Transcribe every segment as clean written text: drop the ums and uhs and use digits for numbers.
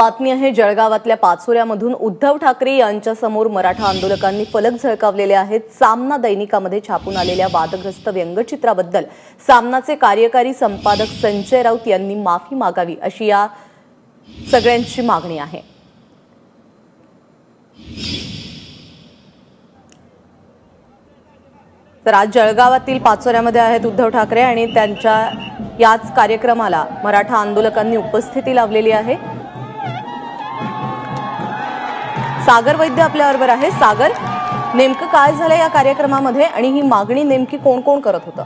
बातमी आहे जळगावातल्या पाचोऱ्यामधून उद्धव ठाकरे यांच्या समोर मराठा आंदोलकांनी फलक झळकावलेले आहेत। सामना दैनिकामध्ये छापून आलेल्या वादग्रस्त व्यंगचित्राबद्दल सामनाचे कार्यकारी संपादक संजय राऊत यांनी माफी मागावी अशी या सगळ्यांची मागणी आहे। तर आज जळगावातील पाचोऱ्यामध्ये आहेत उद्धव ठाकरे आणि त्यांच्या याच कार्यक्रमाला मराठा आंदोलकांनी उपस्थिती लावलेली आहे। सागर वैद्य आपल्याबरोबर आहे। सागर, नेमकं काय झालं या कार्यक्रमामध्ये आणि ही मागणी नेमकी कोण कोण करत होतं?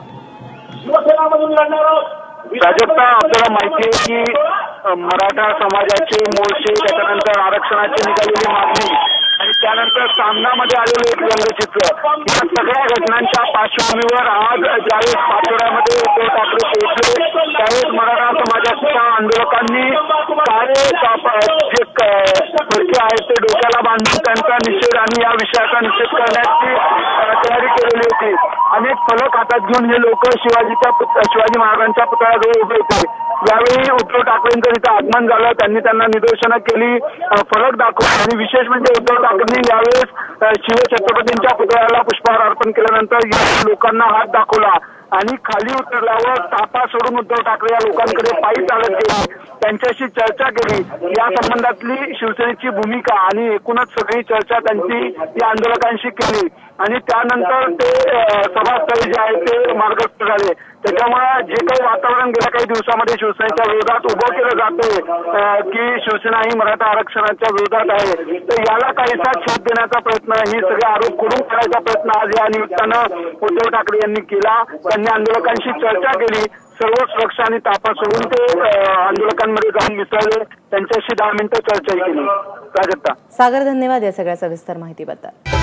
प्राजक्ता, आपल्याला माहिती आहे की मराठा समाजाचे मोर्चे, त्याच्यानंतर आरक्षणाची निघालेली मागणी आणि त्यानंतर सामनामध्ये आलेले एक व्यंगचित्र, या सगळ्या घटनांच्या पार्श्वभूमीवर आज ज्यावेळेस पाचोऱ्यामध्ये उद्धव ठाकरे पोहोचले त्यावेळेस मराठा समाजाच्या आंदोलकांनी काळे जे फडके आहेत ते डोक्याला बांधून त्यांचा निषेध आणि या विषयाचा निषेध करण्याची तयारी केलेली होती। अनेक फलक हातात घेऊन हे लोक शिवाजी महाराजांच्या पुतळ्याजवळ उभे होते। यावेळी उद्धव ठाकरेंचं तिथं आगमन झालं, त्यांनी त्यांना निदर्शनं केली, फलक दाखवले आणि विशेष म्हणजे उद्धव ठाकरेंनी यावेळेस शिवछत्रपतींच्या पुतळ्याला पुष्पहार अर्पण केल्यानंतर या लोकांना हात दाखवला आणि खाली उतरल्यावर तापा सोडून उद्धव ठाकरे या लोकांकडे पायी चालत गेले, त्यांच्याशी चर्चा केली। या संबंधातली शिवसेनेची भूमिका आणि एकूणच सगळी चर्चा त्यांची या आंदोलकांशी केली आणि त्यानंतर ते सभास्थळी जे आहे ते मार्गस्थ झाले। त्याच्यामुळे जे काही वातावरण गेल्या काही दिवसामध्ये शिवसेनेच्या विरोधात उभं केलं जाते की शिवसेना ही मराठा आरक्षणाच्या विरोधात आहे, तर याला काहीसा छेद देण्याचा प्रयत्न, ही सगळे आरोप खोडून काढायचा प्रयत्न आज या निमित्तानं उद्धव ठाकरे यांनी केला। त्यांनी आंदोलकांशी चर्चा केली, सर्व सुरक्षा आणि ताफा सोडून ते आंदोलकांमध्ये जाऊन मिसळले, त्यांच्याशी 10 मिनिटं चर्चाही केली। प्राजक्ता, सागर, धन्यवाद या सगळ्या सविस्तर माहितीबद्दल।